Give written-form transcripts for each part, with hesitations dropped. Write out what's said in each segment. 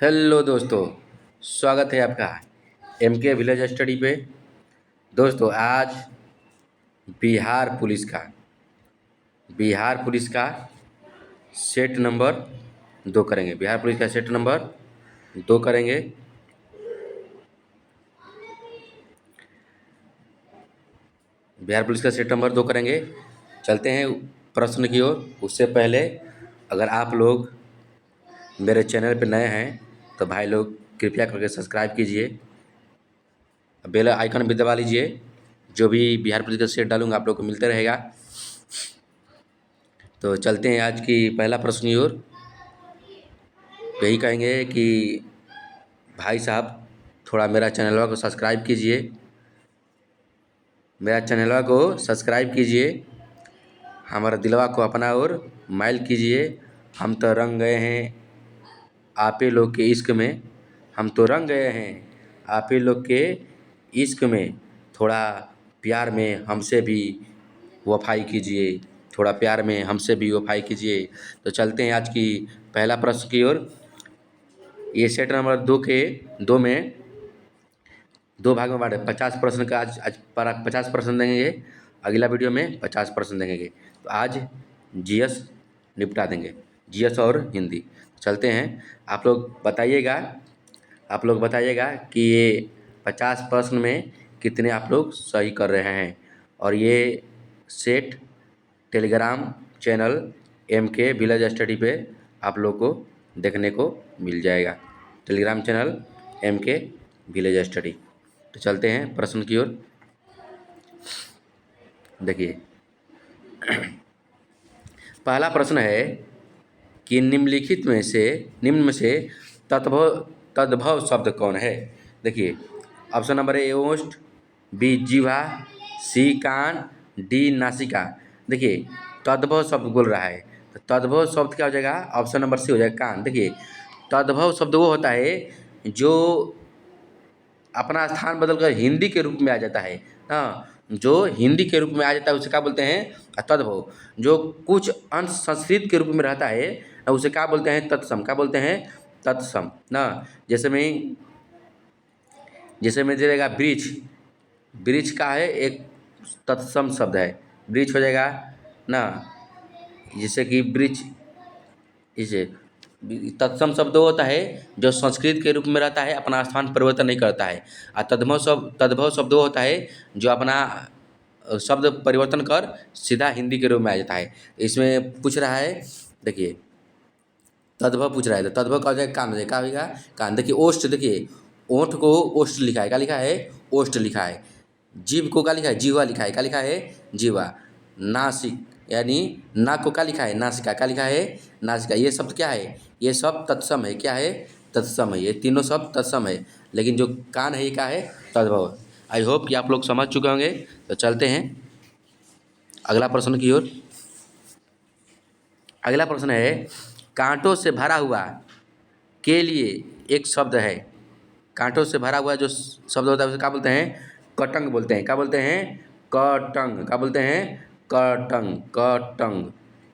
Hello दोस्तों, स्वागत है आपका एमके विलेज स्टडी पे। दोस्तों आज बिहार पुलिस का सेट नंबर 2 करेंगे। बिहार पुलिस का सेट नंबर 2 करेंगे। बिहार पुलिस का सेट नंबर 2 करेंगे। चलते हैं प्रश्न की ओर। उससे पहले अगर आप लोग मेरे चैनल पे नए हैं तो भाई लोग कृपया करके सब्सक्राइब कीजिए, बेल आइकन भी दबा लीजिए। जो भी बिहार पुलिस का सेट डालूंगा आप लोग को मिलते रहेगा। तो चलते हैं आज की पहला प्रश्न की ओर। यही कहेंगे कि भाई साहब थोड़ा मेरा चैनलवा को सब्सक्राइब कीजिए, हमारा दिलवा को अपना और माइल कीजिए। हम तो रंग गए हैं आपे लोग के इश्क में, थोड़ा प्यार में हमसे भी वफाई कीजिए। तो चलते हैं आज की पहला प्रश्न की ओर। ये सेट नंबर 2 के 2 में 2 भाग में बांटे। 50 प्रश्न का आज 50 प्रश्न देंगे, अगला वीडियो में 50 प्रश्न देंगे। तो आज जीएस निपटा देंगे, जीएस और हिंदी। चलते हैं। आप लोग बताइएगा कि ये 50 प्रश्न में कितने आप लोग सही कर रहे हैं। और ये set Telegram channel MK village study पे आप लोग को देखने को मिल जाएगा। Telegram channel MK village study. तो चलते हैं प्रश्न की ओर। देखिए पहला प्रश्न है कि निम्न में से तद्भव शब्द कौन है। देखिए ऑप्शन नंबर ए ओष्ठ, बी जीवा, सी कान, डी नासिका। देखिए तद्भव शब्द बोल रहा है तो तद्भव शब्द क्या हो जाएगा, ऑप्शन नंबर सी हो जाएगा कान। देखिए तद्भव शब्द वो होता है जो अपना स्थान बदलकर हिंदी के रूप में आ जाता है। हाँ, जो हिंदी के रूप में आ जाता है उसे क्या बोलते हैं, तद्भव। जो कुछ अंश संस्कृत के रूप में रहता है उसे क्या बोलते हैं, तत्सम। क्या बोलते हैं, तत्सम ना। जैसे में दे देगा वृक्ष, वृक्ष का है एक तत्सम शब्द है, वृक्ष हो जाएगा ना। जैसे कि वृक्ष, इसे तत्सम शब्द होता है जो संस्कृत के रूप में रहता है, अपना स्थान परिवर्तन नहीं करता है। और तद्भव शब्द वो होता है जो अपना शब्द परिवर्तन कर सीधा हिंदी के रूप में आ जाता है। इसमें पूछ रहा है, देखिए तद्भव पूछ रहा है तो तद्भव का हो जाएगा कान, हो जाएगा क्या होगा, कान। देखिए ओष्ठ, देखिए ओठ को ओष्ठ लिखा है, क्या लिखा है, ओष्ठ लिखा है। जीभ को क्या लिखा है, जीवा लिखा है, क्या लिखा है, जीवा। नासिक यानी नाक को क्या लिखा है, नासिका। क्या लिखा है, नासिका। ये शब्द क्या है, ये सब तत्सम है। क्या है, तत्सम है। ये तीनों शब्द तत्सम है, लेकिन जो कान है ये क्या है, तद्भव। आई होप कि आप लोग समझ चुके होंगे। तो चलते हैं अगला प्रश्न की ओर। अगला प्रश्न है कांटों से भरा हुआ के लिए एक शब्द है। कांटों से भरा हुआ जो शब्द होता है उसे क्या बोलते हैं, कटंग बोलते हैं। क्या बोलते हैं, कटंग। क्या बोलते हैं, कटंग, कटंग,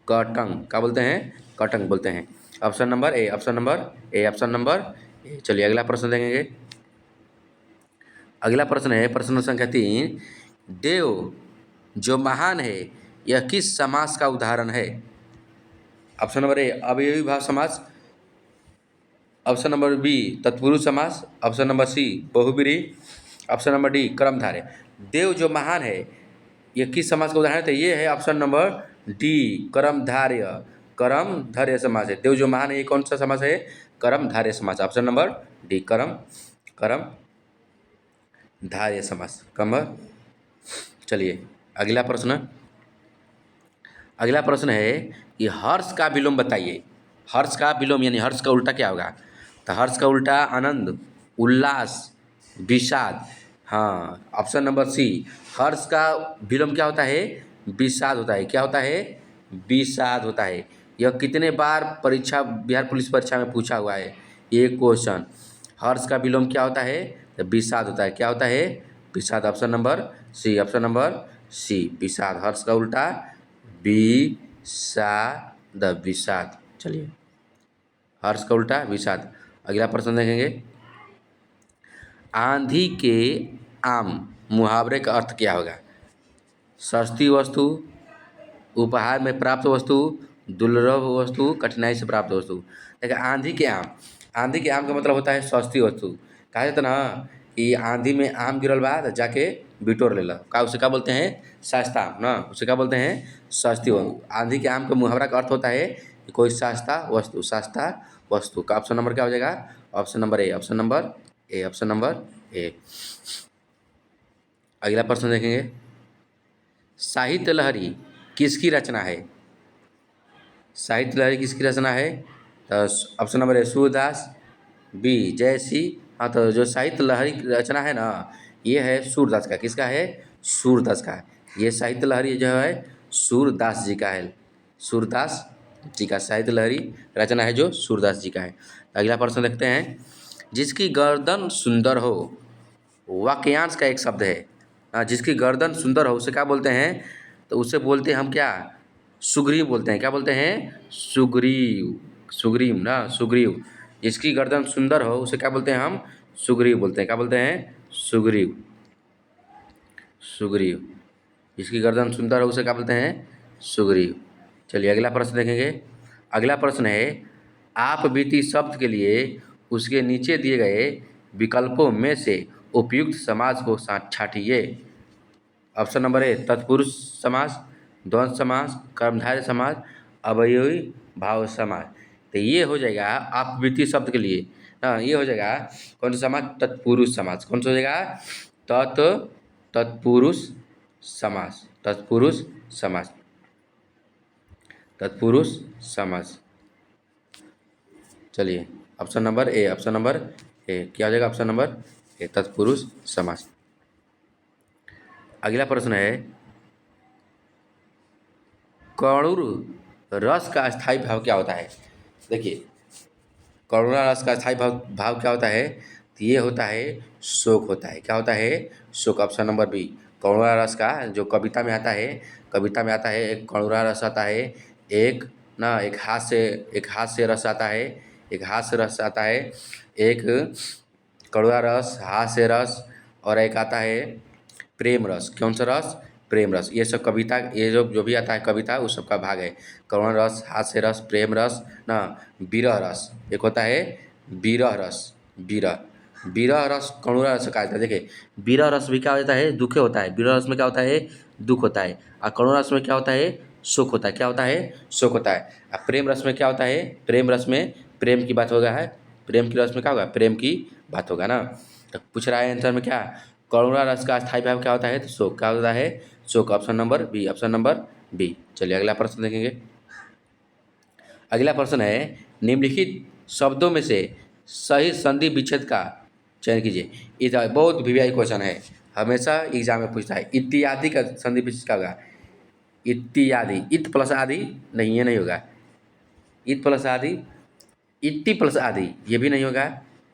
कटंग। क्या बोलते हैं, कटंग बोलते हैं। Option number A, option number A. चलिए अगला प्रश्न देखेंगे। अगला प्रश्न है प्रश्न संख्या 3। देव जो महान है यह किस समास का उदाहरण है। ऑप्शन नंबर ए अवयवी भाव समास, ऑप्शन नंबर बी तत्पुरुष समास, ऑप्शन नंबर सी बहुब्रीहि, ऑप्शन नंबर डी कर्मधारय। देव जो महान है ये किस समास का उदाहरण है, तो ये है ऑप्शन नंबर डी कर्मधारय। कर्मधारय समास है। देव जो महान है ये कौन सा समास है, कर्मधारय समास। ऑप्शन नंबर डी कर्मधारय समास। चलिए अगला प्रश्न है कि हर्ष का विलोम बताइए। हर्ष का विलोम यानी हर्ष का उल्टा क्या होगा, तो हर्ष का उल्टा आनंद, उल्लास, विषाद। हाँ, ऑप्शन नंबर सी। हर्ष का विलोम क्या होता है, विषाद होता है। क्या होता है, विषाद होता है। यह कितने बार बिहार पुलिस परीक्षा में पूछा हुआ है ये क्वेश्चन। हर्ष का विलोम क्या होता है, तो विषाद होता है। क्या होता है, विषाद। ऑप्शन नंबर सी, विषाद। हर्ष का उल्टा विषाद, विषाद। चलिए हर्ष का उल्टा विषाद। अगला प्रश्न देखेंगे, आंधी के आम मुहावरे का अर्थ क्या होगा? सस्ती वस्तु, उपहार में प्राप्त वस्तु, दुर्लभ वस्तु, कठिनाई से प्राप्त वस्तु। देखिए आंधी के आम, आंधी के आम का मतलब होता है सस्ती वस्तु। कहा जाता ना कि आंधी में आम गिरल बा तो जाके बिटोर लेला, का उसे क्या बोलते हैं? सस्ता आम ना, उसे क्या बोलते हैं? सस्ती वस्तु। आंधी के आम का मुहावरा का अर्थ होता है कि कोई सस्ता वस्तु, सस्ता वस्तु। का ऑप्शन नंबर क्या हो जाएगा? Option number A, option number A, option number ए। अगला प्रश्न देखेंगे, साहित्य लहरी किसकी रचना है? साहित्य लहरी किसकी रचना है? तो option number A Surdas, B Jayasi. हाँ, तो जो साहित्य लहरी की रचना है ना, ये है सूरदास का। किसका है? सूरदास का। ये साहित्य लहरी जो है सूरदास जी का है, सूरदास जी का साहित्य लहरी रचना है जो सूरदास जी का है। अगला प्रश्न देखते हैं, जिसकी गर्दन सुंदर हो, वाक्यांश का एक शब्द है। जिसकी गर्दन सुंदर हो उसे क्या बोलते हैं? तो उसे बोलते हैं हम क्या? सुग्रीव बोलते हैं। क्या बोलते हैं? सुग्रीव, सुग्रीव ना, सुग्रीव। जिसकी गर्दन सुंदर हो उसे क्या बोलते हैं हम? सुग्रीव बोलते हैं। क्या बोलते हैं? सुग्रीव, सुग्रीव। जिसकी गर्दन सुंदर हो उसे क्या बोलते हैं? सुग्रीव। चलिए अगला प्रश्न देखेंगे। अगला प्रश्न है, आप बीती शब्द के लिए उसके नीचे दिए गए विकल्पों में से उपयुक्त समास को छांटिए। ऑप्शन नंबर ए तत्पुरुष समास, द्वंद्व समास, कर्मधारय समास, अवयवी भाव समास। तो ये हो जाएगा आप बीती शब्द के लिए। हाँ, ये हो जाएगा कौन सा समास? तत्पुरुष समास। कौन सा हो जाएगा? तत्पुरुष समास, तत्पुरुष समास, तत्पुरुष समास। चलिए option number A, option number ए क्या हो जाएगा? ऑप्शन नंबर ए तत्पुरुष समास। अगला प्रश्न है, करुण रस का स्थायी भाव क्या होता है? देखिए करुणा रस का स्थायी भाव भाव क्या होता है? तो ये होता है शोक होता है। क्या होता है? शोक। Option number B. करुणा रस का जो कविता में आता है, कविता में आता है एक करुणा रस आता है, एक ना एक हास्य रस आता है, एक हास्य रस आता है, एक करुणा रस, हास्य रस, और एक आता है प्रेम रस। कौन सा रस? प्रेम रस। ये सब कविता, ये जो जो भी आता है कविता उस सब का भाग है। करुण रस, हास्य रस, प्रेम रस ना, विरह रस। एक होता है विरह रस, विरह, विरह रस करुणा रस कहा जाता है। देखिए विरह रस भी क्या होता है? दुखे होता है। विरह रस में क्या होता है? दुख होता है। और करुणा रस में क्या होता है? सुख होता है। क्या होता है? सुख होता है। और प्रेम रस में क्या होता है? प्रेम रस में प्रेम की बात होगा है, प्रेम की रस में क्या होगा? प्रेम की बात होगा ना। तो पूछ रहा है आंसर में क्या? करुणा रस का स्थायी भाव क्या होता है? तो शोक। क्या होता है? शोक। Option number B, option number B. चलिए अगला प्रश्न देखेंगे। अगला प्रश्न है, निम्नलिखित शब्दों में से सही संधि विच्छेद का चयन कीजिए। ये बहुत वीवीआई क्वेश्चन है, हमेशा एग्जाम में पूछता है। इत्यादि का संधि विच्छेद क्या होगा? इत्यादि, इत प्लस आदि नहीं, ये नहीं होगा। इत प्लस आदि, इट्टी प्लस आदि ये भी नहीं होगा।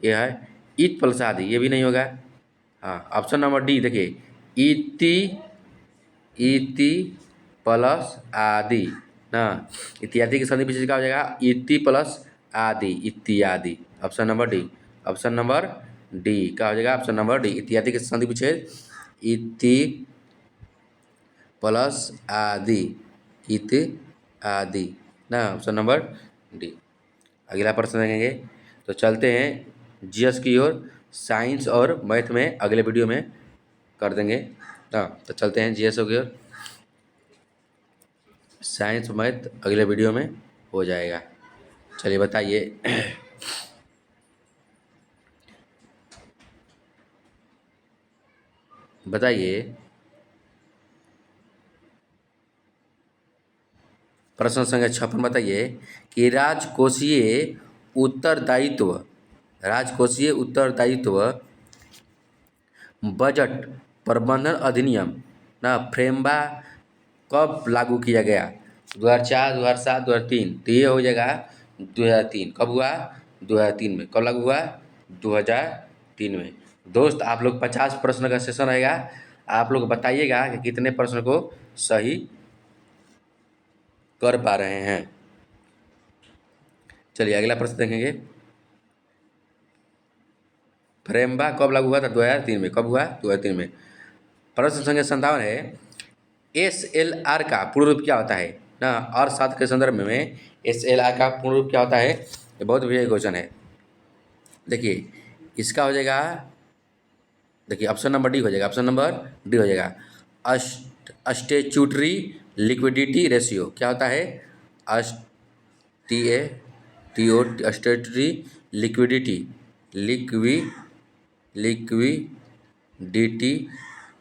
ये है इत प्लस आदि, ये भी नहीं होगा। हाँ, ऑप्शन नंबर डी देखिए, इति, इति प्लस आदि ना, इत्यादि की संधि विच्छेद क्या हो जाएगा? इति प्लस आदि, इत्यादि। Option number D, option number D क्या हो जाएगा? ऑप्शन नंबर डी, इत्यादि की संधि विच्छेद इति प्लस आदि, इत आदि ना, ऑप्शन नंबर डी। अगला प्रश्न देखेंगे। तो चलते हैं जीएस की ओर, साइंस और मैथ में अगले वीडियो में कर देंगे। हाँ, तो चलते हैं जीएस की ओर, साइंस मैथ अगले वीडियो में हो जाएगा। चलिए बताइए बताइए प्रश्न संख्या 56 बताइए कि उत्तरदायित्व राजकोषीय उत्तरदायित्व बजट प्रबंधन अधिनियम ना फ्रेमबा कब लागू किया गया? 2004, 2007, 2003। तो ये हो जाएगा 2003। कब हुआ? 2003 में। कब लागू हुआ? 2003 में। दोस्त आप लोग 50 प्रश्न का सेशन रहेगा, आप लोग बताइएगा कि कितने प्रश्न को सही कर पा रहे हैं। चलिए अगला प्रश्न देखेंगे। फ्रेम्बा कब लागू हुआ था? 2003 में। कब हुआ? 2003 में। प्रश्न संख्या 57 है, SLR का पूर्ण रूप क्या होता है ना? अर्थशास्त्र के संदर्भ में SLR का पूर्ण रूप क्या होता है? ये बहुत बढ़िया क्वेश्चन है। देखिए इसका हो जाएगा, देखिए ऑप्शन नंबर डी हो जाएगा, ऑप्शन नंबर डी हो जाएगा। स्टेचुटरी लिक्विडिटी रेशियो क्या होता है? S T A T O statutory liquidity liquidity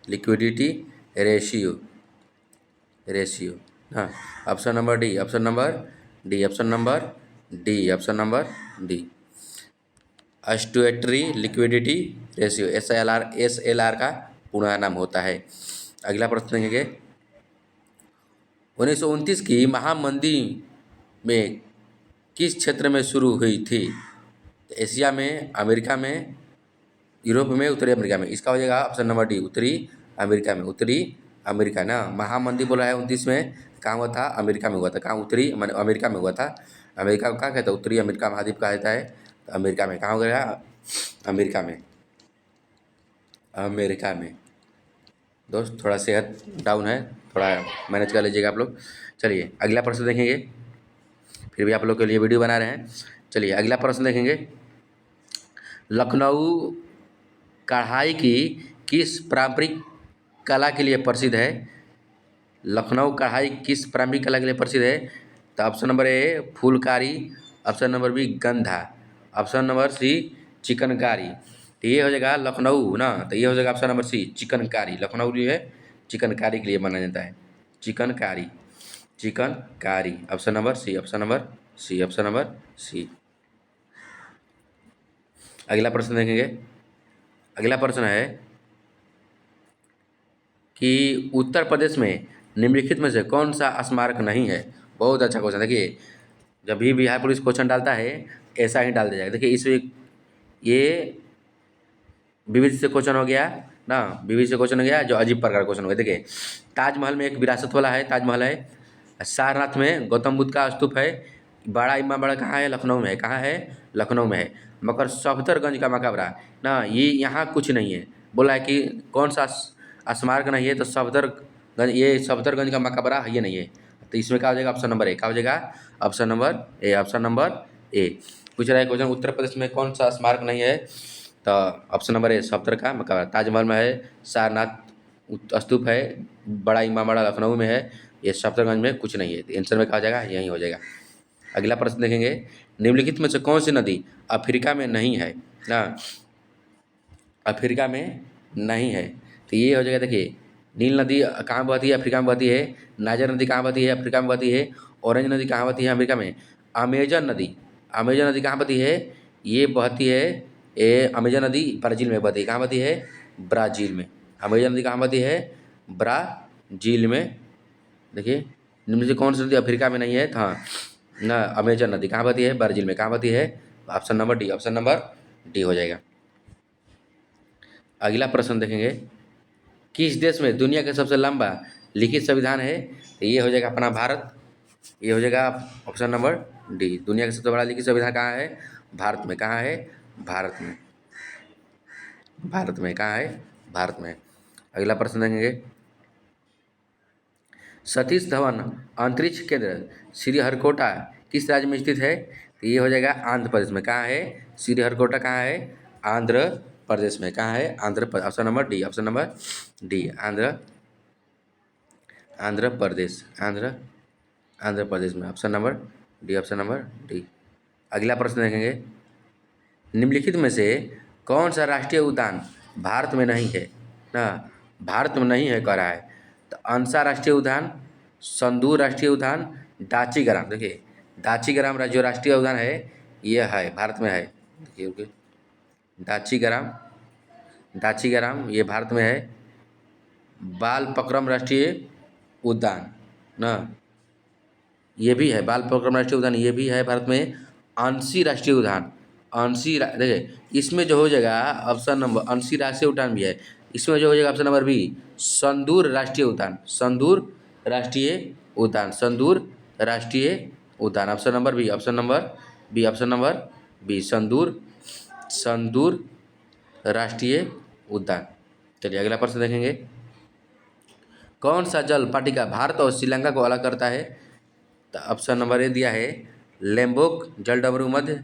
liquidity ratio ratio हाँ, option number D, option number D, option number D, option number D. Statutory liquidity ratio SLR का पूरा नाम होता है। अगला प्रश्न देखेंगे, 1929 की महामंदी में किस क्षेत्र में शुरू हुई थी? एशिया में, अमेरिका में, यूरोप में, उत्तरी अमेरिका में। इसका हो जाएगा ऑप्शन नंबर डी, उत्तरी अमेरिका में। उत्तरी अमेरिका ना, महामंदी बोला है 29 में, कहाँ हुआ था? अमेरिका में हुआ था। कहाँ? उत्तरी अमेरिका में हुआ था। अमेरिका को कहाँ कहता है? उत्तरी अमेरिका महाद्वीप कहा जाता है। तो अमेरिका में कहाँ हो गया? अमेरिका में, अमेरिका में। दोस्त थोड़ा सेहत डाउन है, थोड़ा मैनेज कर लीजिएगा आप लोग। चलिए अगला प्रश्न देखेंगे, फिर भी आप लोग के लिए वीडियो बना रहे हैं। चलिए अगला प्रश्न देखेंगे, लखनऊ कढ़ाई की किस पारंपरिक कला के लिए प्रसिद्ध है? लखनऊ कढ़ाई किस पारंपरिक कला के लिए प्रसिद्ध है? तो option number A phulkari, option number B गंधा, ऑप्शन नंबर सी चिकनकारी। तो ये हो जाएगा लखनऊ ना, तो ये हो जाएगा option number C chikankari. Lucknow जो है चिकनकारी के लिए माना जाता है, chikankari, chikankari. Option number C, option number C, option number C. अगला प्रश्न देखेंगे, अगला प्रश्न है कि उत्तर प्रदेश में निम्नलिखित में से कौन सा स्मारक नहीं है? बहुत अच्छा क्वेश्चन। देखिए जब भी बिहार पुलिस क्वेश्चन डालता है ऐसा ही डाल दिया जाएगा। देखिए इस ये विविध से क्वेश्चन हो गया ना, विविध से क्वेश्चन हो गया जो अजीब प्रकार क्वेश्चन हो गया। देखिए ताजमहल में एक विरासत वाला है, ताजमहल है। सारनाथ में गौतम बुद्ध का स्तूप है। बड़ा इमामबाड़ा कहाँ है? लखनऊ में है। कहाँ है? लखनऊ में है। मगर सफदरगंज का मकबरा ना, ये यहाँ कुछ नहीं है। बोला है कि कौन सा स्मारक नहीं है? तो सफदरगंज, ये सफदरगंज का मकबरा है, ये नहीं है। तो इसमें क्या हो जाएगा? ऑप्शन नंबर ए। क्या हो जाएगा? Option number A, option number ए। पूछ रहा है क्वेश्चन उत्तर प्रदेश में कौन सा स्मारक नहीं है? तो ऑप्शन नंबर ए सफदर का मकबरा। ताजमहल में है, सारनाथ स्तूप है, बड़ा इमामबाड़ा लखनऊ में है, ये सफदरगंज में कुछ नहीं है। तो आंसर में कहा जाएगा यही हो जाएगा। अगला प्रश्न देखेंगे, निम्नलिखित में से कौन सी नदी अफ्रीका में नहीं है ना? अफ्रीका में नहीं है। तो ये हो जाएगा, देखिए नील नदी कहाँ बहती है? अफ्रीका में बहती है। नाइजर नदी कहाँ बहती है? अफ्रीका में बहती है। ऑरेंज नदी कहाँ बहती है? अमेरिका में। अमेजन नदी, अमेजन नदी कहाँ बहती है? ये बहती है, ये अमेजन नदी ब्राज़ील में बहती है। कहाँ बहती है? ब्राज़ील में। अमेजन नदी कहाँ बहती है? ब्राज़ील में। देखिए निम्न से कौन सी नदी अफ्रीका में नहीं है? हाँ ना, अमेजन नदी कहाँ बहती है? ब्राज़ील में। कहाँ बहती है? Option number D, option number D हो जाएगा। अगला प्रश्न देखेंगे, किस देश में दुनिया का सबसे लंबा लिखित संविधान है? तो ये हो जाएगा अपना भारत। ये हो जाएगा ऑप्शन नंबर डी, दुनिया का सबसे बड़ा लिखित संविधान कहाँ है? भारत में। कहाँ है? भारत में। भारत में कहाँ है? भारत में। अगला प्रश्न देखेंगे, सतीश धवन अंतरिक्ष केंद्र श्रीहरिकोटा किस राज्य में स्थित है? तो ये हो जाएगा आंध्र प्रदेश में। कहाँ है? श्रीहरिकोटा कहाँ है? आंध्र प्रदेश में। कहाँ है? Andhra Pradesh. Option number D, option number D, Andhra Pradesh, Andhra Pradesh में। Option number D, option number D. अगला प्रश्न देखेंगे, निम्नलिखित में से कौन सा राष्ट्रीय उद्यान भारत में नहीं है ना? भारत में नहीं है कह रहा है। तो अंसा राष्ट्रीय उद्यान, संदूर राष्ट्रीय उद्यान, दाचीग्राम। देखिए दाचीग्राम जो राष्ट्रीय उद्यान है ये है भारत में है। देखिए ओके, दाचीग्राम, दाचीग्राम ये भारत में है। बालपक्रम राष्ट्रीय उद्यान ना, ये भी है। बालपक्रम राष्ट्रीय उद्यान ये भी है भारत में। अंशी राष्ट्रीय उद्यान, देखिए इसमें जो हो जाएगा ऑप्शन नंबर, अंशी राष्ट्रीय उद्यान भी है। इसमें जो हो जाएगा ऑप्शन नंबर बी, संदूर राष्ट्रीय उद्यान, संदूर राष्ट्रीय उद्यान, संदूर राष्ट्रीय उद्यान। Option number B, option number B, option number B, Sandur राष्ट्रीय उद्यान। चलिए अगला प्रश्न देखेंगे। कौन सा जल पाटिका भारत और श्रीलंका को अलग करता है? तो ऑप्शन नंबर ए दिया है लेम्बोक जलडमरू मध्य,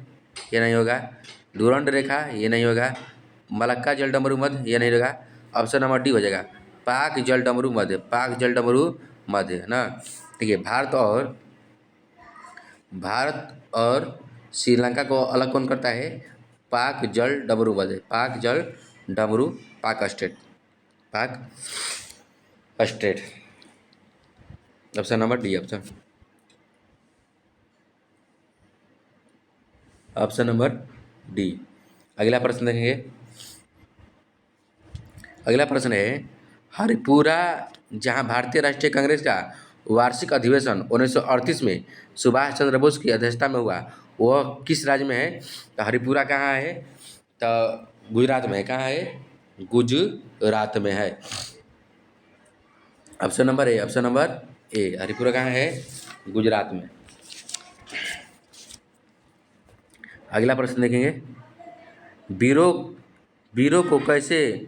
ये नहीं होगा। डुरंड रेखा, ये नहीं होगा। मलक्का जलडमरू मध्य, ये नहीं होगा। ऑप्शन नंबर डी हो जाएगा पाक जलडमरू मध्य, पाक जलडमरू मध्य है ना। देखिए भारत और श्रीलंका को अलग कौन करता है? पाक जल डमरू मध्य, पाक जल डमरू, पाक स्टेट, पाक state. Option number D, option number D. अगला प्रश्न देखेंगे। अगला प्रश्न है हरिपुरा जहां भारतीय राष्ट्रीय कांग्रेस का वार्षिक अधिवेशन 1938 में सुभाष चंद्र बोस की अध्यक्षता में हुआ, वह किस राज्य में है? तो हरिपुरा कहाँ है? तो गुजरात में है। कहाँ है? गुजरात में है। Option number A, option number ए, हरिपुरा कहाँ है? गुजरात में। अगला प्रश्न देखेंगे। वीरों वीरों को कैसे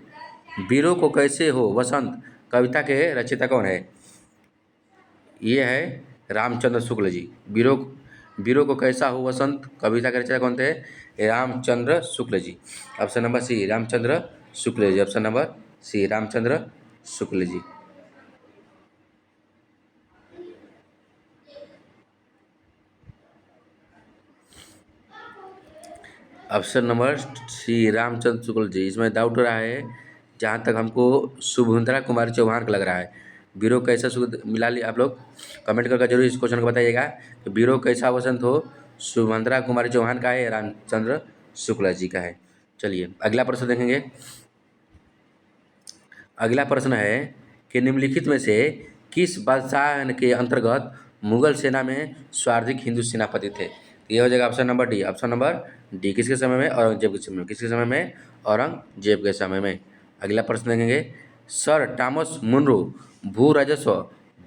वीरों को कैसे हो वसंत कविता के रचयिता कौन है? ये है रामचंद्र शुक्ल जी। वीरों वीरों को कैसा हो वसंत कविता के रचयिता कौन थे? रामचंद्र शुक्ल जी। ऑप्शन नंबर सी, रामचंद्र शुक्ल जी। ऑप्शन नंबर सी, रामचंद्र शुक्ल जी। ऑप्शन नंबर सी, रामचंद्र शुक्ल जी। इसमें डाउट हो रहा है, जहाँ तक हमको सुभद्रा कुमारी चौहान का लग रहा है। वीरों कैसा मिला लिया आप लोग कमेंट करके जरूर इस क्वेश्चन को बताइएगा कि वीरों कैसा वसंत हो सुभद्रा कुमारी चौहान का है, रामचंद्र शुक्ला जी का है। चलिए अगला प्रश्न देखेंगे। अगला प्रश्न है कि निम्नलिखित में से किस बादशाह के अंतर्गत मुगल सेना में सर्वाधिक हिंदू सेनापति थे? ये हो जाएगा option number D, option number D. किसके समय में? औरंगजेब के समय में। किसके समय में? औरंगजेब के समय में। अगला प्रश्न देखेंगे। सर टॉमस मुनरो भू राजस्व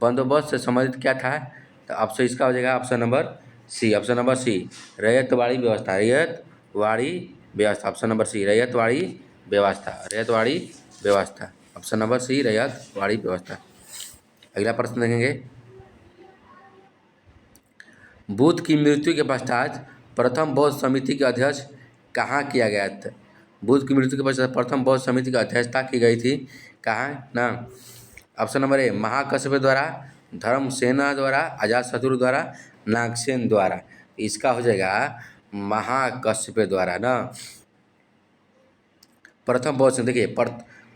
बंदोबस्त से संबंधित क्या था? तो ऑप्शन इसका हो जाएगा option number C, option number C, Ryotwari व्यवस्था, रैयतवाड़ी व्यवस्था। ऑप्शन नंबर सी, रैयतवाड़ी व्यवस्था, रैयतवाड़ी व्यवस्था। ऑप्शन नंबर सी, रैयतवाड़ी व्यवस्था। अगला प्रश्न देखेंगे। बुद्ध की मृत्यु के पश्चात प्रथम बौद्ध समिति के अध्यक्ष कहाँ किया गया था? बुद्ध की मृत्यु के पश्चात प्रथम बौद्ध समिति की अध्यक्षता की गई थी कहाँ ना? ऑप्शन नंबर ए, महाकश्यप द्वारा, धर्मसेना द्वारा, अजातशत्रु द्वारा, नागसेन द्वारा। इसका हो जाएगा महाकश्यप द्वारा ना। प्रथम बौद्ध संघ, देखिए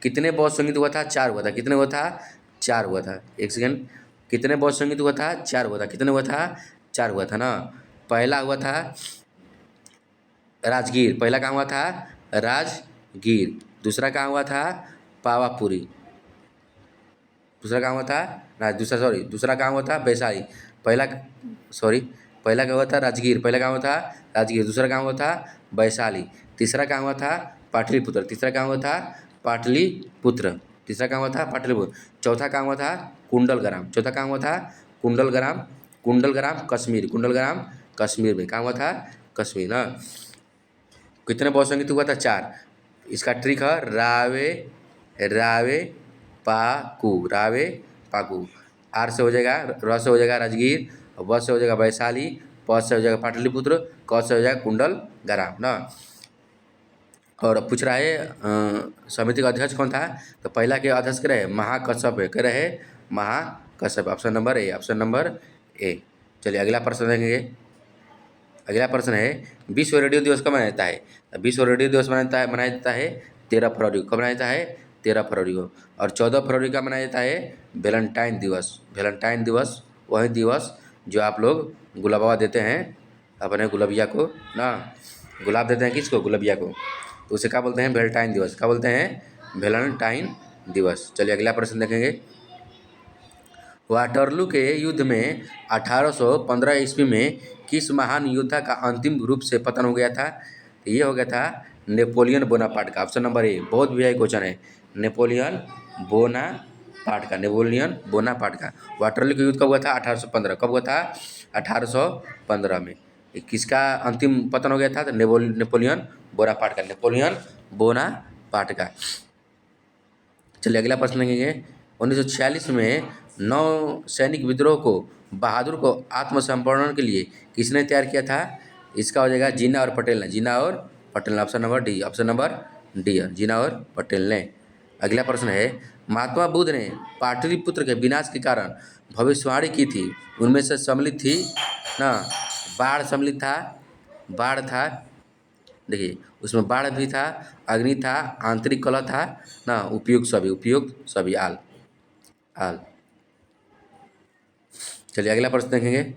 कितने बौद्ध संगीत हुआ था? 4 हुआ था। कितने हुआ था? 4 हुआ था। एक सेकेंड, कितने बौद्ध संगीत हुआ था? 4 हुआ था। कितने हुआ था? 4 हुआ था ना। पहला हुआ था राजगीर, पहला कहाँ हुआ था? राजगीर। दूसरा कहाँ हुआ था? पावापुरी। दूसरा कहाँ हुआ था? दूसरा कहाँ हुआ था? वैशाली। पहला कहाँ हुआ था? राजगीर। पहला कहाँ हुआ था? राजगीर। दूसरा कहाँ हुआ था? वैशाली। तीसरा कहाँ हुआ था? पाटलिपुत्र। तीसरा कहाँ हुआ था? पाटलिपुत्र। तीसरा कहाँ हुआ था? पाटलिपुत्र। चौथा कहाँ हुआ था? कुंडलग्राम। चौथा कहाँ हुआ था? कुंडलग्राम। कुंडलग्राम कश्मीर, कुंडलग्राम कश्मीर में। कहाँ हुआ था? कश्मीर ना। कितने बौद्ध संगीत हुआ था? 4। इसका ट्रिक है रावे पाकू। आर से हो जाएगा, र से हो जाएगा राजगीर, व से हो जाएगा वैशाली, प से हो जाएगा पाटलिपुत्र, क से हो जाएगा कुंडलग्राम ना। और पूछ रहा है समिति का अध्यक्ष कौन था? तो पहला के अध्यक्ष के रहे महाकश्यप है, कह रहे Mahakashyapa. Option number A, option number A. चलिए अगला प्रश्न देखेंगे। अगला प्रश्न है विश्व रेडियो दिवस कब मनाया जाता है? विश्व रेडियो दिवस मनाया जाता है 13 फरवरी को। कब मनाया जाता है? 13 फरवरी को। और 14 फरवरी का मनाया जाता है वैलेंटाइन दिवस। वैलेंटाइन दिवस वही दिवस जो आप लोग गुलाबा देते हैं अपने गुलबिया को ना। गुलाब देते हैं किसको? गुलबिया को। तो उसे क्या बोलते हैं? वैलेंटाइन दिवस। क्या बोलते हैं? वैलेंटाइन दिवस। चलिए अगला प्रश्न देखेंगे। वाटरलू के युद्ध में 1815 ईस्वी में किस महान योद्धा का अंतिम रूप से पतन हो गया था? ये हो गया था नेपोलियन बोनापार्ट का। ऑप्शन नंबर ए, बहुत वीआई क्वेश्चन है। नेपोलियन बोनापार्ट का, नेपोलियन बोनापार्ट का। वाटरलू का युद्ध कब हुआ था? 1815। कब हुआ था? 1815 में। किसका अंतिम पतन हो गया था? तो नेपोलियन बोनापार्ट का, नेपोलियन बोनापार्ट पाठ का। चलिए अगला प्रश्न लेंगे। 1946 में नौ सैनिक विद्रोह को बहादुर को आत्मसमर्पण के लिए किसने तैयार किया था? इसका हो जाएगा जिन्ना और पटेल ने। जिन्ना और पटेल ने, option number D. Option number D है, जिन्ना और पटेल ने। अगला प्रश्न है, महात्मा बुद्ध ने पाटलिपुत्र के विनाश के कारण भविष्यवाणी की थी, उनमें से सम्मिलित थी ना? बाढ़ सम्मिलित था, बाढ़ था, देखिए उसमें बाढ़ भी था, अग्नि था, आंतरिक कलह था ना, उपयुक्त सभी, उपयुक्त सभी, आल आल। चलिए अगला प्रश्न देखेंगे।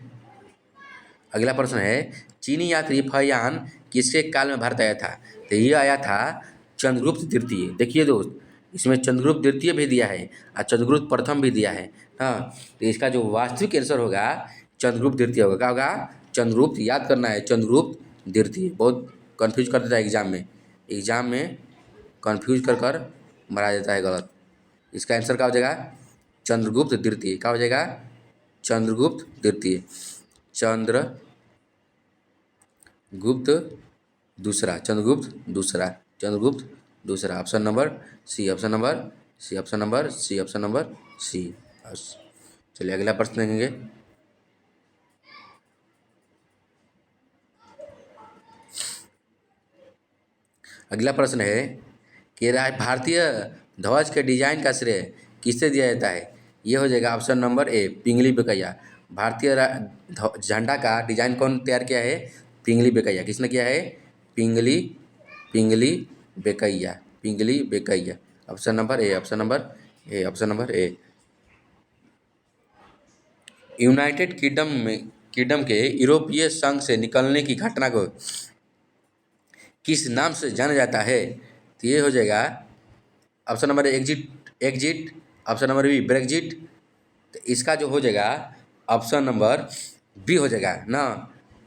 अगला प्रश्न है, चीनी यात्री फयान किसके काल में भारत आया था? तो ये आया था चंद्रगुप्त तृतीय। देखिए दोस्त, इसमें चंद्रगुप्त द्वितीय भी दिया है और चंद्रगुप्त प्रथम भी दिया है। हाँ, तो इसका जो वास्तविक आंसर होगा चंद्रगुप्त द्वितीय होगा। क्या होगा? चंद्रगुप्त, याद करना है, चंद्रगुप्त द्वितीय। बहुत कन्फ्यूज कर देता है एग्जाम में कन्फ्यूज कर मरा देता है गलत। इसका आंसर क्या हो जाएगा? चंद्रगुप्त द्वितीय। क्या हो जाएगा? चंद्रगुप्त द्वितीय। चंद्रगुप्त दूसरा, चंद्रगुप्त दूसरा, चंद्रगुप्त दूसरा। Option number C, option number C, option number C, option number C. चलिए अगला प्रश्न देखेंगे। अगला प्रश्न है कि भारतीय ध्वज के डिजाइन का श्रेय किससे दिया जाता है? ये हो जाएगा ऑप्शन नंबर ए, पिंगली बेकैया। भारतीय झंडा का डिजाइन कौन तैयार किया है? पिंगली बेकैया। किसने किया है? Pingali Pingali Venkayya, Pingali Venkayya. Option number A, option number A, option number A. United Kingdom के यूरोपीय संघ से निकलने की घटना को किस नाम से जाना जाता है? तो ये हो जाएगा option number exit, option number B Brexit. तो इसका जो हो जाएगा ऑप्शन नंबर बी हो जाएगा ना।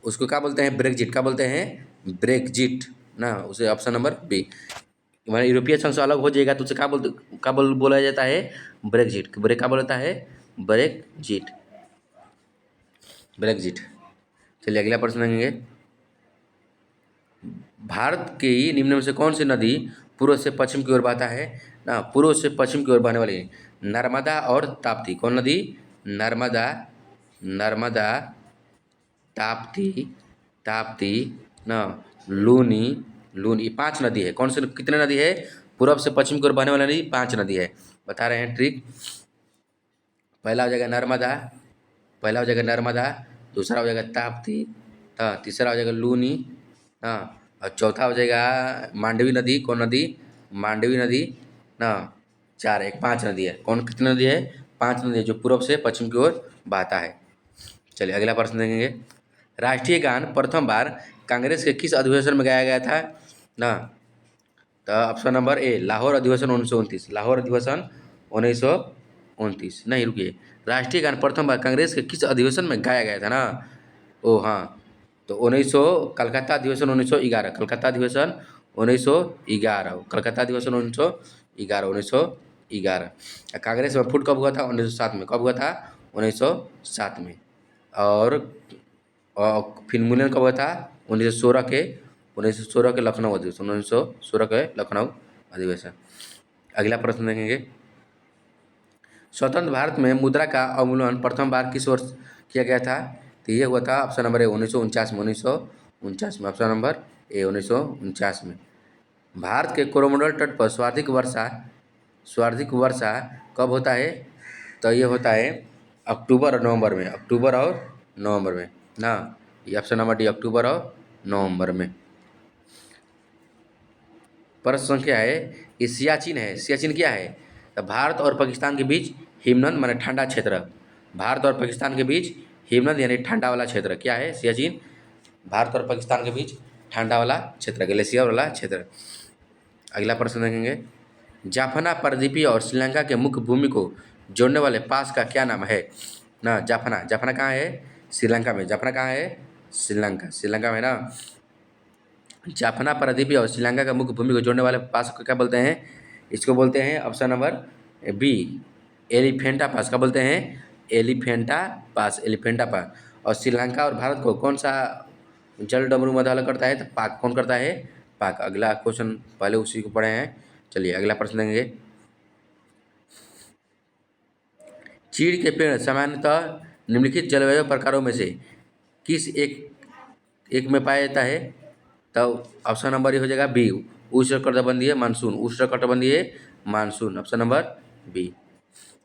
उसको क्या बोलते हैं? ब्रेग्जिट। क्या बोलते हैं? ब्रेग्जिट ना, उसे ऑप्शन नंबर बी। हमारे यूरोपीय संघ से अलग हो जाएगा तो उसे क्या बोला जाता है? ब्रेग्जिट। क्या बोलता है? Brexit, Brexit. चलिए अगला प्रश्न देखेंगे। भारत की निम्न में से कौन सी नदी पूर्व से पश्चिम की ओर बहता है ना? पूर्व से पश्चिम की ओर बहने वाली नर्मदा और ताप्ती। कौन नदी? नर्मदा, नर्मदा, ताप्ती, ताप्ती ना, लूनी, लूनी। 5 नदी है। कौन सी, कितने नदी है? पूर्व से पश्चिम की ओर बहने वाली नदी 5 नदी है। बता रहे हैं ट्रिक। पहला हो जाएगा नर्मदा, पहला हो जाएगा नर्मदा, दूसरा हो जाएगा ताप्ती, हाँ, तीसरा हो जाएगा लूनी, हाँ, और चौथा हो जाएगा मांडवी नदी। कौन नदी? मांडवी नदी ना। 4 एक 5 नदी है। कौन, कितनी नदी है? 5 नदी है जो पूर्व से पश्चिम की ओर बहता है। चलिए अगला प्रश्न देखेंगे। राष्ट्रीय गान प्रथम बार कांग्रेस के किस अधिवेशन में गाया गया था ना? तो ऑप्शन नंबर ए, लाहौर अधिवेशन 1929। लाहौर अधिवेशन 1929। नहीं, रुकिए, राष्ट्रीय गान प्रथम बार कांग्रेस के किस अधिवेशन में गाया गया था ना? ओ हाँ, तो 1900 कलकत्ता अधिवेशन 1911, कलकत्ता अधिवेशन 1911, कलकत्ता अधिवेशन 1911, 1911। कांग्रेस में फुट कब हुआ था? 1907 में। कब हुआ था? 1907 में। और फिर मिलन कब हुआ था? 1916 के लखनऊ अधिवेशन, 1916 के लखनऊ अधिवेशन। अगला प्रश्न देखेंगे। स्वतंत्र भारत में मुद्रा का अवमूल्यन प्रथम बार किस वर्ष किया गया था? तो ये हुआ था ऑप्शन नंबर ए 1949 में, 1949 में, ऑप्शन नंबर ए 1949 में। भारत के कोरोमंडल तट पर सर्वाधिक वर्षा कब होता है? तो ये होता है अक्टूबर और नवंबर में, अक्टूबर और नवंबर में ना। ये ऑप्शन नंबर डी, अक्टूबर और नवंबर में। प्रश्न संख्या है कि सियाचिन है, सियाचिन क्या है? तो भारत और पाकिस्तान के बीच हिमनद माने ठंडा क्षेत्र, भारत और पाकिस्तान के बीच हिमनद यानी ठंडा वाला क्षेत्र क्या है? सियाचिन। भारत और पाकिस्तान के बीच ठंडा वाला क्षेत्र, ग्लेशियर वाला क्षेत्र। अगला प्रश्न देखेंगे। जाफना परदीपी और श्रीलंका के मुख्य भूमि को जोड़ने वाले पास का क्या नाम है ना? जाफना, जाफना कहाँ है? श्रीलंका में। जाफना कहाँ है? श्रीलंका, श्रीलंका में ना। जाफना प्रायद्वीपीय और श्रीलंका का मुख्य भूमि को जोड़ने वाले पास को क्या बोलते हैं? इसको बोलते हैं ऑप्शन नंबर बी, एलिफेंटा पास। क्या बोलते हैं? एलिफेंटा पास, एलिफेंटा पास। और श्रीलंका और भारत को कौन सा जल डमरू मध्य अलग करता है? तो पाक। कौन करता है? पाक। अगला क्वेश्चन पहले उसी को पढ़े हैं। चलिए अगला प्रश्न देंगे। चीड़ के पेड़ सामान्यतः निम्नलिखित जलवायु प्रकारों में से किस एक में पाया जाता है? तो ऑप्शन नंबर ए हो जाएगा बी, उष्णकटिबंधीय मानसून, उष्णकटिबंधीय मानसून, ऑप्शन नंबर बी।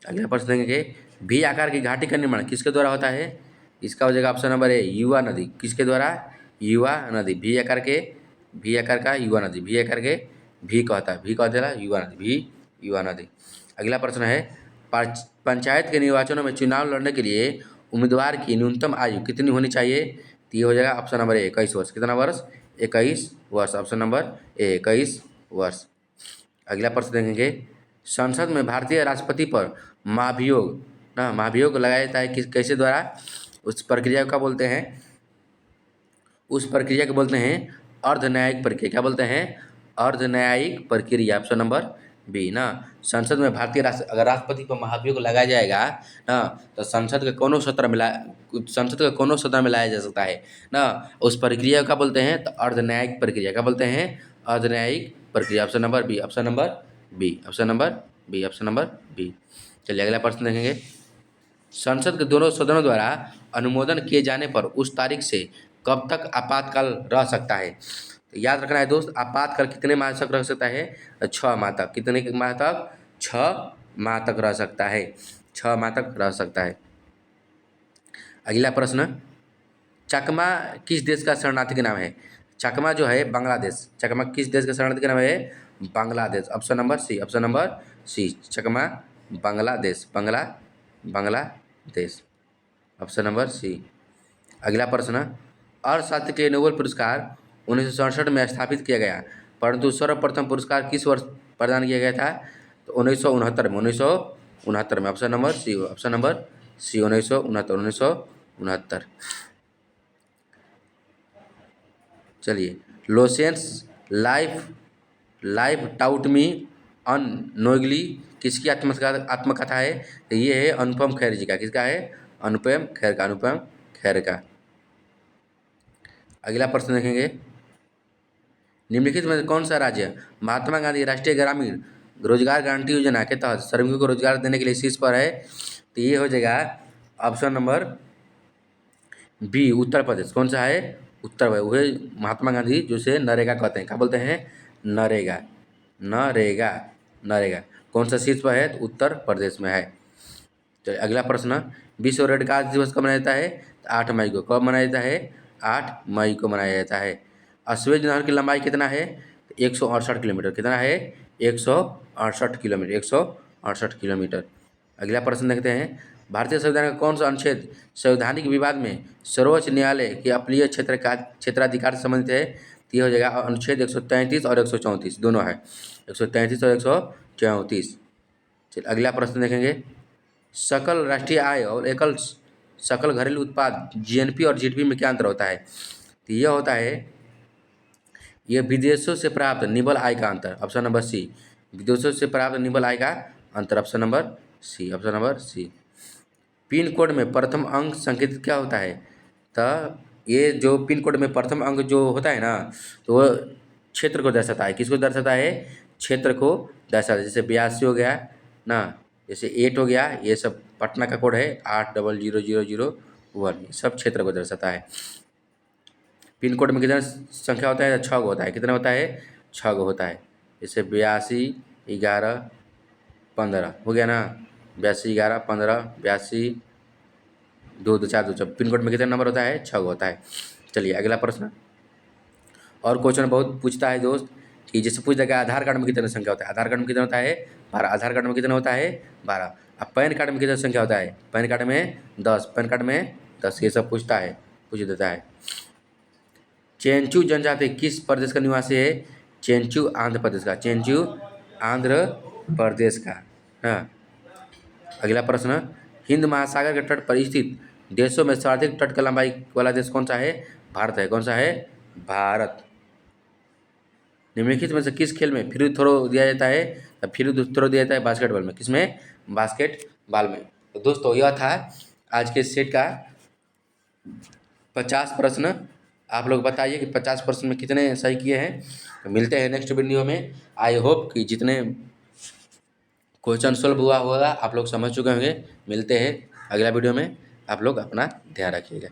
अगला प्रश्न देंगे, भी आकार की घाटी का निर्माण किसके द्वारा होता है? इसका हो जाएगा ऑप्शन नंबर ए, युवा नदी। किसके द्वारा? युवा नदी। भी आकार का युवा नदी, भी आकार के भी कहता है, भी कहते हैं युवा नदी, भी युवा नदी। अगला प्रश्न है, पंचायत के निर्वाचनों में चुनाव लड़ने के लिए उम्मीदवार की न्यूनतम आयु कितनी होनी चाहिए? तो ये हो जाएगा ऑप्शन नंबर ए, 21 वर्ष। कितना वर्ष? 21 वर्ष, ऑप्शन नंबर ए, 21 वर्ष। अगला प्रश्न देखेंगे, संसद में भारतीय राष्ट्रपति पर महाभियोग लगाया जाता है किस कैसे द्वारा? उस प्रक्रिया को क्या बोलते हैं? उस प्रक्रिया को बोलते हैं अर्धन्यायिक प्रक्रिया। क्या बोलते हैं? अर्धन्यायिक प्रक्रिया, ऑप्शन नंबर बी ना। संसद में भारतीय अगर राष्ट्रपति पर महाभियोग लगाया जाएगा ना, तो संसद के कोनो सत्र में लाया जा सकता है ना। उस प्रक्रिया को क्या बोलते हैं? तो अर्धन्यायिक प्रक्रिया। क्या बोलते हैं? अर्धन्यायिक प्रक्रिया, option number B, option number B, option number B, option number B. चलिए अगला प्रश्न देखेंगे, संसद के दोनों सदनों द्वारा अनुमोदन किए जाने पर उस तारीख से कब तक आपातकाल रह सकता है? तो याद रखना है दोस्त, आपातकाल कितने माह तक रह सकता है? 6 माह तक। कितने माह तक? 6 माह तक रह सकता है, 6 माह तक रह सकता है। अगला प्रश्न, चकमा किस देश का शरणार्थी के नाम है? चकमा जो है बांग्लादेश। चकमा किस देश का शरणार्थी का नाम है? Bangladesh, option number C, option number C. Chakma Bangladesh, Bangladesh, option number C. अगला प्रश्न, अर्थशास्त्र के लिए नोबेल पुरस्कार 1967 में स्थापित किया गया, परंतु सर्वप्रथम पुरस्कार किस वर्ष प्रदान किया गया था? तो 1969 में, 1969 में, option number C, option number C, 1969। चलिए, lessons life taught me unknowingly किसकी आत्मकथा है? तो ये है अनुपम खेर जी का। किसका है? अनुपम खेर का। अगला प्रश्न देखेंगे, निम्नलिखित में कौन सा राज्य महात्मा गांधी राष्ट्रीय ग्रामीण रोजगार गारंटी योजना के तहत श्रमिकों को रोजगार देने के लिए शीर्ष पर है? तो ये हो जाएगा option number B, Uttar Pradesh. कौन सा है? उत्तर प्रदेश। वही महात्मा गांधी जिसे नरेगा कहते हैं। क्या बोलते हैं? नरेगा, नरेगा, नरेगा। कौन सा शीर्ष पर है? तो उत्तर प्रदेश में है। चलिए अगला प्रश्न, विश्व रेड क्रॉस दिवस कब मनाया जाता है? तो 8 मई को। कब मनाया जाता है? 8 मई को मनाया जाता है। अश्वेज नहर की लंबाई कितना है? 168 किलोमीटर। कितना है? 168 किलोमीटर, 168 किलोमीटर। अगला प्रश्न देखते हैं, भारतीय संविधान का कौन सा अनुच्छेद संवैधानिक विवाद में सर्वोच्च न्यायालय के अपीलीय क्षेत्राधिकार से संबंधित है? तो ये हो जाएगा अनुच्छेद 133 और 134 दोनों है, 133 और 134। चलिए अगला प्रश्न देखेंगे, सकल राष्ट्रीय आय और एकल सकल घरेलू उत्पाद जीएनपी और जीडीपी में क्या अंतर होता है? तो यह होता है, यह विदेशों से प्राप्त निव्वल आय का अंतर, ऑप्शन नंबर सी। विदेशों से प्राप्त निव्वल आय का अंतर, option number C, option number C. Pin code में प्रथम अंक संकेतित क्या होता है? तो ये जो पिन कोड में प्रथम अंक जो होता है ना, तो वह क्षेत्र को दर्शाता है। किसको दर्शाता है? क्षेत्र को दर्शाता है। जैसे 82 हो गया ना, जैसे 8 हो गया, ये सब पटना का कोड है 80001, ये सब क्षेत्र को दर्शाता है। पिन कोड में कितना संख्या होता है? 6 गो होता है। कितना होता है? 6 गो होता है। जैसे 82 11 15 हो गया ना, 82 11 15 82 2 2 4 2 4। पिन कोड में कितना नंबर होता है? 6 होता है। चलिए अगला प्रश्न, और क्वेश्चन बहुत पूछता है दोस्त कि जैसे पूछ देगा आधार कार्ड में कितना संख्या होता है? आधार कार्ड में कितना होता है? 12। आधार कार्ड में कितना होता है? 12। अब पैन कार्ड में कितना संख्या होता है? पैन कार्ड में 10। पैन कार्ड में 10। ये सब पूछ देता है। चेंचू जनजाति किस प्रदेश का निवासी है? चेंचू आंध्र प्रदेश का, चेंचू आंध्र प्रदेश का। हाँ। अगला प्रश्न, हिंद महासागर के तट पर स्थित देशों में सर्वाधिक तट का लंबाई वाला देश कौन सा है? भारत है। कौन सा है? भारत। निम्नलिखित में से किस खेल में फ्री थ्रो दिया जाता है? तो फ्री थ्रो दिया जाता है बास्केटबॉल में। किसमें? बास्केटबॉल में। तो दोस्तों यह था आज के सेट का 50 प्रश्न आप लोग बताइए कि 50% में कितने सही किए हैं। तो मिलते हैं नेक्स्ट वीडियो में। आई होप कि जितने क्वेश्चन सोल्व हुआ होगा आप लोग समझ चुके होंगे। मिलते हैं अगला वीडियो में। आप लोग अपना ध्यान रखिएगा।